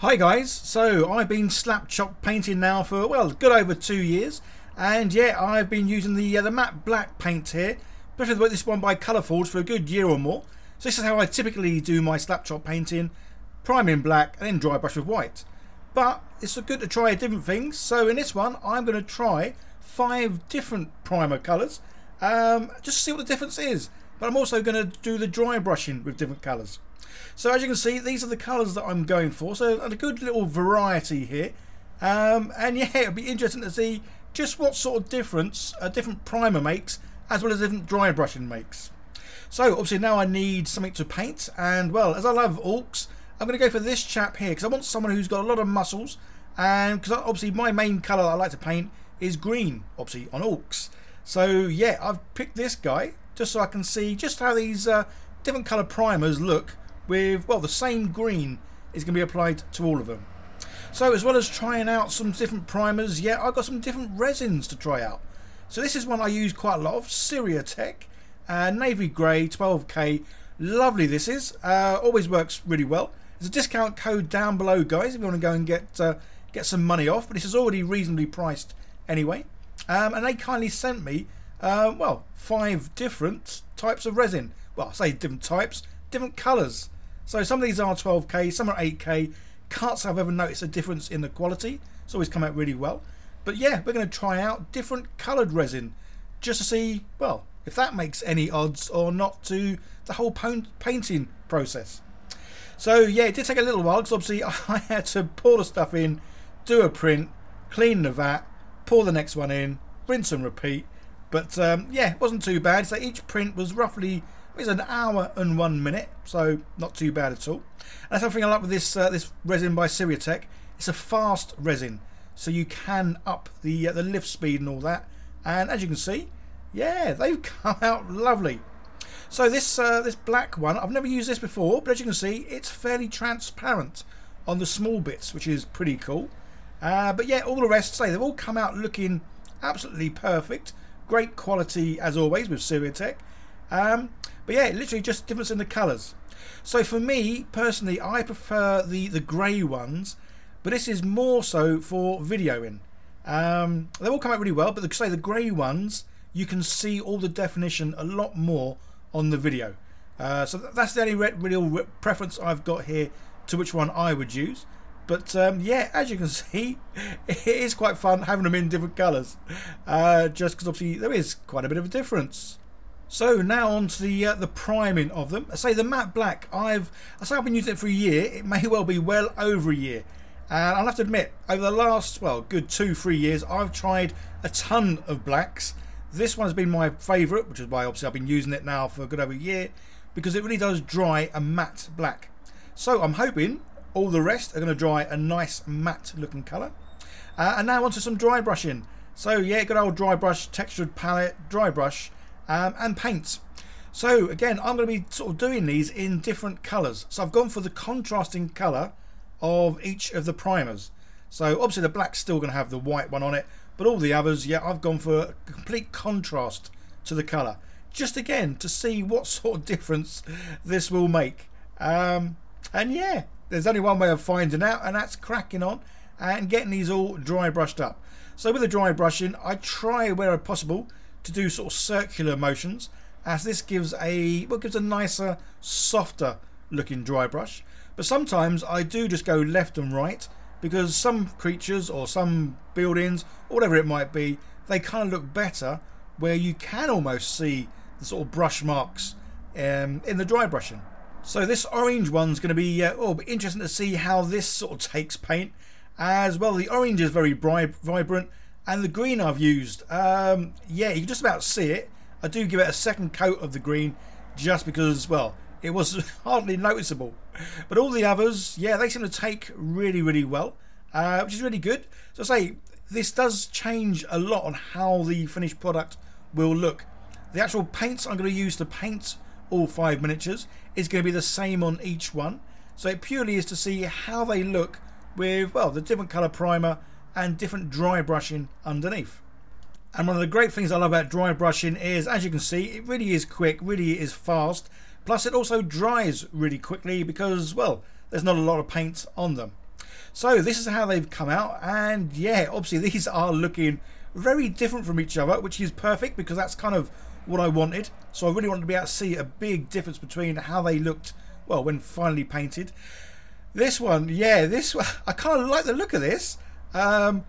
Hi guys, so I've been Slapchop painting now for, well, good over 2 years, and yeah, I've been using the matte black paint here, especially this one by Colourforge, for a good year or more. So this is how I typically do my Slapchop painting: prime in black and then dry brush with white. But it's good to try different things, so in this one I'm going to try 5 different primer colours, just to see what the difference is. But I'm also going to do the dry brushing with different colours. So as you can see, these are the colours that I'm going for, so a good little variety here. And yeah, it'll be interesting to see just what sort of difference a different primer makes, as well as different dry brushing makes. So obviously now I need something to paint, and well, as I love orcs, I'm going to go for this chap here, because I want someone who's got a lot of muscles, and because obviously my main colour I like to paint is green, obviously on orcs. So yeah, I've picked this guy just so I can see just how these different colour primers look with, well, the same green is going to be applied to all of them. So as well as trying out some different primers, yeah, I've got some different resins to try out. So this is one I use quite a lot of, Siraya, navy grey, 12k. Lovely this is, always works really well. There's a discount code down below, guys, if you want to go and get some money off, but this is already reasonably priced anyway. And they kindly sent me, well, 5 different types of resin. Well, I say different types, different colours. So some of these are 12k, some are 8k. Can't say I've ever noticed a difference in the quality. It's always come out really well. But yeah, we're going to try out different coloured resin just to see, well, if that makes any odds or not to the whole painting process. So yeah, it did take a little while because obviously I had to pour the stuff in, do a print, clean the vat, pour the next one in, rinse and repeat. But yeah, it wasn't too bad. So each print was roughly, it's an hour and 1 minute, so not too bad at all. And that's something I like with this this resin by Siraya. It's a fast resin, so you can up the lift speed and all that. And as you can see, yeah, they've come out lovely. So this this black one, I've never used this before, but as you can see, it's fairly transparent on the small bits, which is pretty cool. But yeah, all the rest, say they've all come out looking absolutely perfect. Great quality as always with Siraya. But yeah, literally just difference in the colours. So for me personally, I prefer the grey ones, but this is more so for videoing. They all come out really well, but say the grey ones, you can see all the definition a lot more on the video. So that's the only real preference I've got here to which one I would use. But yeah, as you can see, it is quite fun having them in different colours, just because obviously there is quite a bit of a difference. So now on to the priming of them. I say the matte black, I've been using it for a year. It may well be well over a year. And I'll have to admit, over the last, well, good 2-3 years, I've tried a ton of blacks. This one has been my favourite, which is why obviously I've been using it now for a good over a year, because it really does dry a matte black. So I'm hoping all the rest are going to dry a nice matte looking colour. And now onto some dry brushing. So yeah, good old dry brush, textured palette, dry brush. And paints. So again, I'm going to be sort of doing these in different colours. So I've gone for the contrasting colour of each of the primers. So obviously the black's still going to have the white one on it, but all the others, yeah, I've gone for a complete contrast to the colour. Just again to see what sort of difference this will make. And yeah, there's only one way of finding out, and that's cracking on and getting these all dry brushed up. So with the dry brushing, I try where possible to do sort of circular motions, as this gives a nicer, softer looking dry brush. But sometimes I do just go left and right, because some creatures or some buildings or whatever it might be, they kind of look better where you can almost see the sort of brush marks in the dry brushing. So this orange one's going to be interesting to see how this sort of takes paint as well. The orange is very vibrant. And the green I've used, yeah, you can just about see it. I do give it a second coat of the green just because, well, it was hardly noticeable. But all the others, yeah, they seem to take really, really well, which is really good. So I say, this does change a lot on how the finished product will look. The actual paints I'm going to use to paint all 5 miniatures is going to be the same on each one. So it purely is to see how they look with, well, the different colour primer and different dry brushing underneath. And one of the great things I love about dry brushing is, as you can see, it really is quick, really is fast, plus it also dries really quickly because, well, there's not a lot of paint on them. So this is how they've come out, and yeah, obviously these are looking very different from each other, which is perfect because that's kind of what I wanted. So I really wanted to be able to see a big difference between how they looked, well, when finally painted. This one, yeah, this one, I kind of like the look of this, but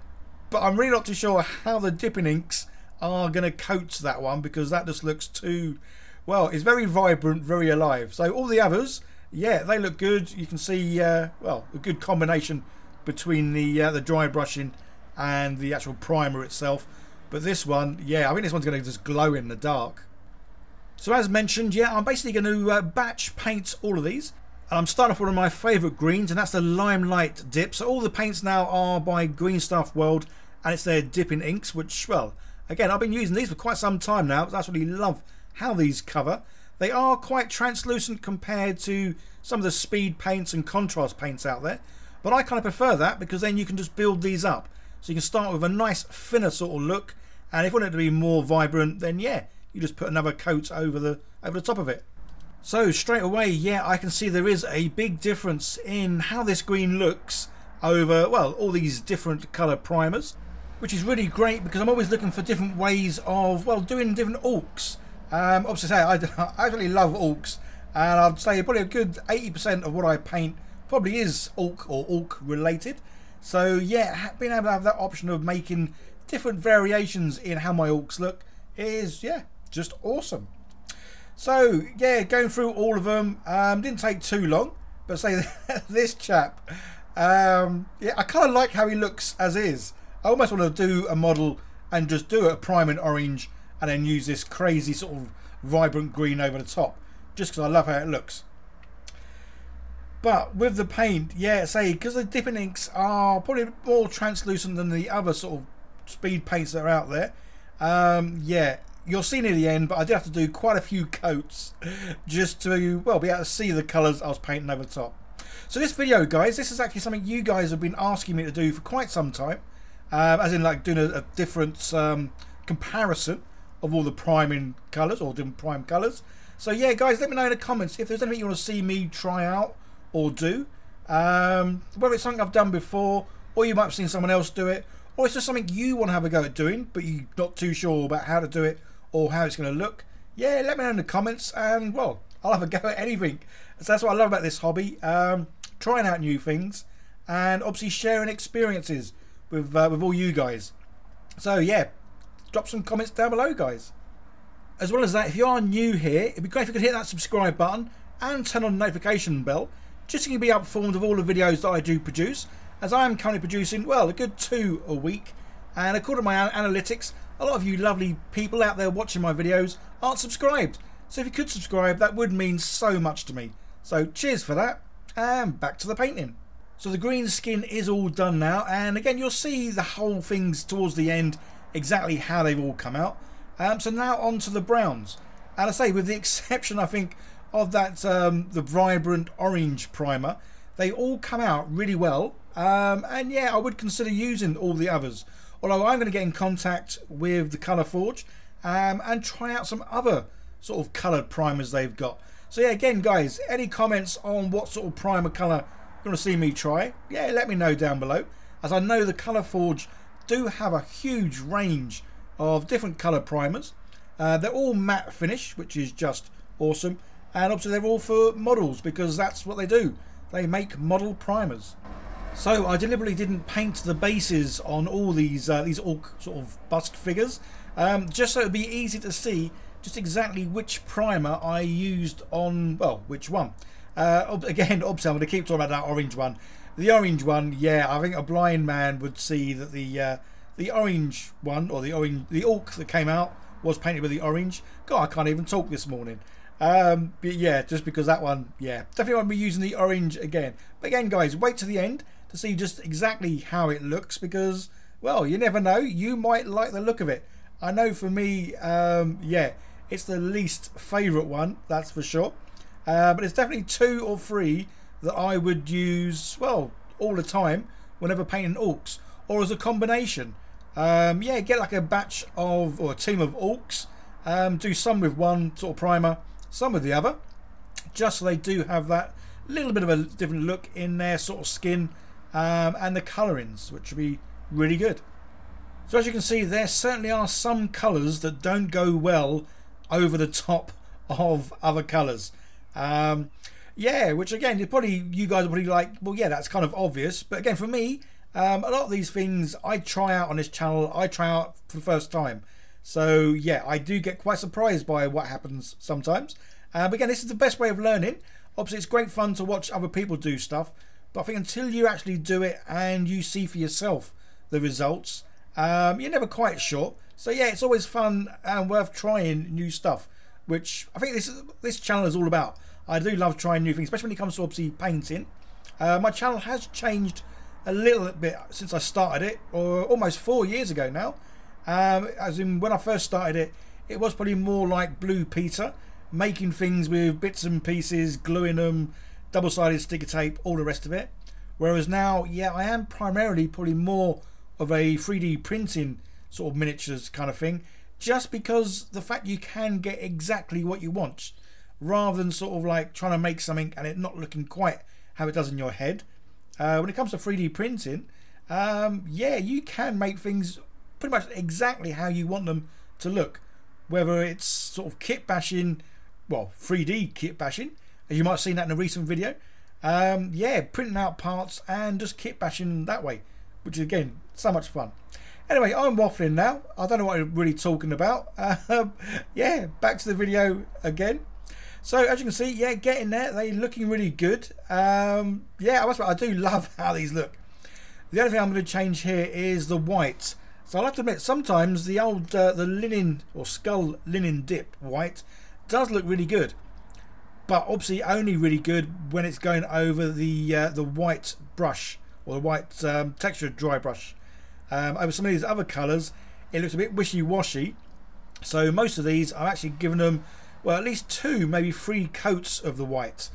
I'm really not too sure how the dipping inks are going to coat that one, because that just looks too, well, it's very vibrant, very alive. So all the others, yeah, they look good. You can see, well, a good combination between the dry brushing and the actual primer itself. But this one, yeah, I think this one's going to just glow in the dark. So as mentioned, yeah, I'm basically going to batch paint all of these. And I'm starting off with one of my favourite greens, and that's the Limelight Dip. So all the paints now are by Green Stuff World, and it's their dipping inks, which, well, again, I've been using these for quite some time now. I absolutely love how these cover. They are quite translucent compared to some of the speed paints and contrast paints out there. But I kind of prefer that, because then you can just build these up. So you can start with a nice thinner sort of look, and if you want it to be more vibrant, then yeah, you just put another coat over the top of it. So straight away, yeah, I can see there is a big difference in how this green looks over, well, all these different colour primers, which is really great because I'm always looking for different ways of, well, doing different orcs. Obviously, I really love orcs, and I'd say probably a good 80% of what I paint probably is orc or orc related. So yeah, being able to have that option of making different variations in how my orcs look is, yeah, just awesome. So yeah, going through all of them didn't take too long, but say this chap, yeah, I kind of like how he looks as is. I almost want to do a model and just do a prime in orange and then use this crazy sort of vibrant green over the top, just because I love how it looks. But with the paint, yeah, say, because the dipping inks are probably more translucent than the other sort of speed paints that are out there, yeah, you'll see near the end, but I did have to do quite a few coats just to, well, be able to see the colours I was painting over the top. So this video, guys, this is actually something you guys have been asking me to do for quite some time, as in like doing a different comparison of all the priming colours, or different prime colours. So yeah, guys, let me know in the comments if there's anything you want to see me try out or do, whether it's something I've done before, or you might have seen someone else do it, or it's just something you want to have a go at doing but you're not too sure about how to do it or how it's going to look. Yeah, let me know in the comments, and well, I'll have a go at anything. So that's what I love about this hobby, trying out new things and obviously sharing experiences with all you guys. So yeah, drop some comments down below, guys. As well as that, if you are new here, it'd be great if you could hit that subscribe button and turn on the notification bell, just so you can be informed of all the videos that I do produce, as I am currently producing, well, a good 2 a week. And according to my analytics, a lot of you lovely people out there watching my videos aren't subscribed. So if you could subscribe, that would mean so much to me. So cheers for that, and back to the painting. So the green skin is all done now, and again, you'll see the whole things towards the end, exactly how they've all come out. So now on to the browns. And I say, with the exception, I think, of that the vibrant orange primer, they all come out really well. And yeah, I would consider using all the others. Although I'm going to get in contact with the Colour Forge and try out some other sort of coloured primers they've got. So yeah, again, guys, any comments on what sort of primer colour you want to see me try? Yeah, let me know down below, as I know the Colour Forge do have a huge range of different colour primers. They're all matte finish, which is just awesome, and obviously they're all for models, because that's what they do. They make model primers. So I deliberately didn't paint the bases on all these orc sort of bust figures, just so it'd be easy to see just exactly which primer I used on, well, which one. Again, obviously I'm going to keep talking about that orange one. The orange one, yeah, I think a blind man would see that the orange one, or the orc that came out, was painted with the orange. God, I can't even talk this morning. But yeah, just because that one, yeah, definitely won't be using the orange again. But again, guys, wait to the end to see just exactly how it looks, because, well, you never know, you might like the look of it. I know for me, yeah, it's the least favourite one, that's for sure. But it's definitely 2 or 3 that I would use, well, all the time whenever painting orcs, or as a combination. Yeah, get like a batch of, or a team of orcs, do some with one sort of primer, some with the other, just so they do have that little bit of a different look in their sort of skin and the colorings, which will be really good. So as you can see, there certainly are some colours that don't go well over the top of other colours. Yeah, which again, you guys are probably like, well, yeah, that's kind of obvious. But again, for me, a lot of these things I try out on this channel, I try out for the first time. So yeah, I do get quite surprised by what happens sometimes. But again, this is the best way of learning. Obviously, it's great fun to watch other people do stuff. But I think until you actually do it and you see for yourself the results, you're never quite sure. So yeah, it's always fun and worth trying new stuff, which I think this channel is all about. I do love trying new things, especially when it comes to obviously painting. My channel has changed a little bit since I started it, or almost 4 years ago now. As in when I first started it, it was probably more like Blue Peter, making things with bits and pieces, gluing them, double-sided sticker tape, all the rest of it. Whereas now, yeah, I am primarily probably more of a 3D printing sort of miniatures kind of thing, just because the fact you can get exactly what you want, rather than sort of like trying to make something and it not looking quite how it does in your head. When it comes to 3D printing, yeah, you can make things pretty much exactly how you want them to look, whether it's sort of kit bashing, well, 3D kit bashing, as you might have seen that in a recent video. Yeah, printing out parts and just kit bashing that way, which is again so much fun. Anyway, I'm waffling now. I don't know what I'm really talking about. Yeah, back to the video again. So as you can see, yeah, getting there, they're looking really good. Yeah, I do love how these look. The only thing I'm going to change here is the white. So I'll have to admit, sometimes the old the linen or skull linen dip white does look really good, but obviously only really good when it's going over the white brush, or the white textured dry brush. Over some of these other colours, it looks a bit wishy-washy. So most of these, I've actually given them, well, at least 2, maybe 3 coats of the white,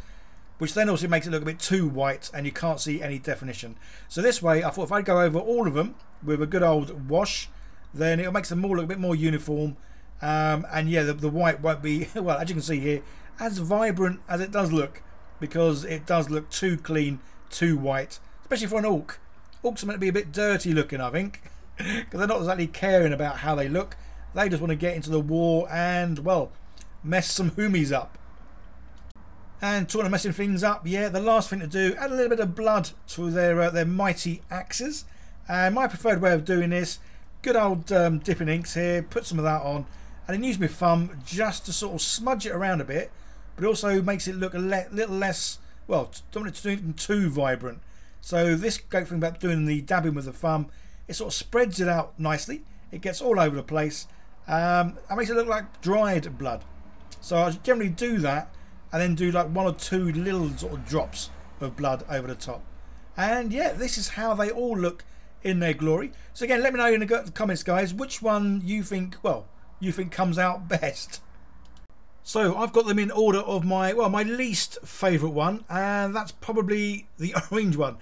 which then also makes it look a bit too white and you can't see any definition. So this way, I thought if I go over all of them with a good old wash, then it makes them all look a bit more uniform. And yeah, the white won't be, well, as you can see here, as vibrant as it does look, because it does look too clean, too white, especially for an orc. Orcs are meant to be a bit dirty looking, I think, because they're not exactly caring about how they look. They just want to get into the war and, well, mess some homies up. And talking of messing things up, yeah, the last thing to do, add a little bit of blood to their mighty axes. And my preferred way of doing this, good old dipping inks here, put some of that on, and then use my thumb just to sort of smudge it around a bit, but it also makes it look a little less, well, don't want it to do too vibrant. So this great thing about doing the dabbing with the thumb, it sort of spreads it out nicely. It gets all over the place. It makes it look like dried blood. So I generally do that, and then do like 1 or 2 little sort of drops of blood over the top. And yeah, this is how they all look in their glory. So again, let me know in the comments, guys, which one you think, well, you think comes out best. So I've got them in order of my least favourite one, and that's probably the orange one.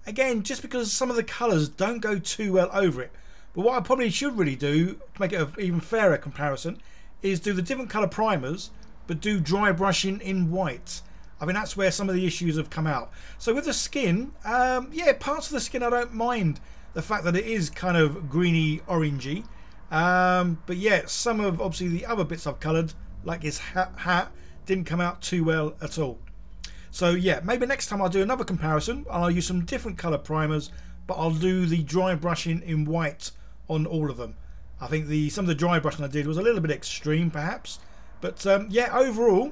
Again, just because some of the colours don't go too well over it. But what I probably should really do, to make it an even fairer comparison, is do the different colour primers, but do dry brushing in white. I mean, that's where some of the issues have come out. So with the skin, yeah, parts of the skin I don't mind the fact that it is kind of greeny orangey. But yeah, some of obviously the other bits I've coloured, like his hat, didn't come out too well at all. So yeah, maybe next time I'll do another comparison. I'll use some different colour primers, but I'll do the dry brushing in white on all of them. I think some of the dry brushing I did was a little bit extreme perhaps, but yeah, overall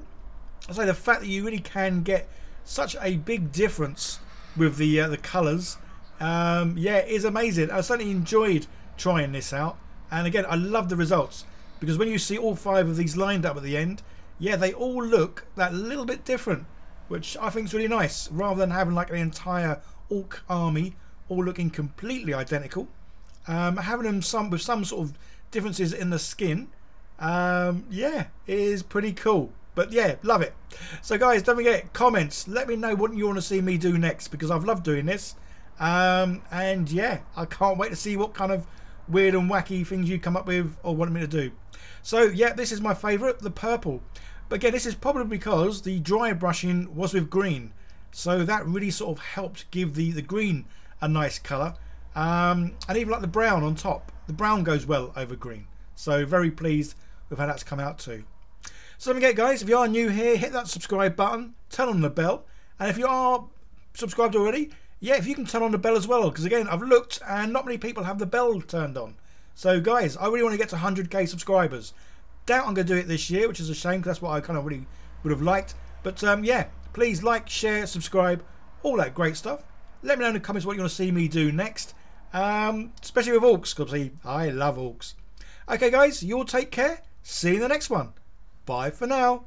I say the fact that you really can get such a big difference with the colours, yeah, is amazing. I certainly enjoyed trying this out, and again, I love the results, because when you see all 5 of these lined up at the end, yeah, they all look that little bit different, which I think is really nice, rather than having like an entire orc army all looking completely identical. Having them with some sort of differences in the skin, yeah, is pretty cool. But yeah, love it. So guys, don't forget, comments, let me know what you want to see me do next, because I've loved doing this. And yeah, I can't wait to see what kind of weird and wacky things you come up with or want me to do. So yeah, this is my favourite, the purple. But again, this is probably because the dry brushing was with green, so that really sort of helped give the green a nice colour. And even like the brown on top. The brown goes well over green. So very pleased with how that's come out too. So don't forget guys, if you are new here, hit that subscribe button, turn on the bell. And if you are subscribed already, yeah, if you can turn on the bell as well. Because again, I've looked and not many people have the bell turned on. So guys, I really want to get to 100k subscribers. Doubt I'm going to do it this year, which is a shame because that's what I kind of really would have liked. But yeah, please like, share, subscribe, all that great stuff. Let me know in the comments what you want to see me do next. Especially with orcs, because I love orcs. Okay guys, you all take care. See you in the next one. Bye for now.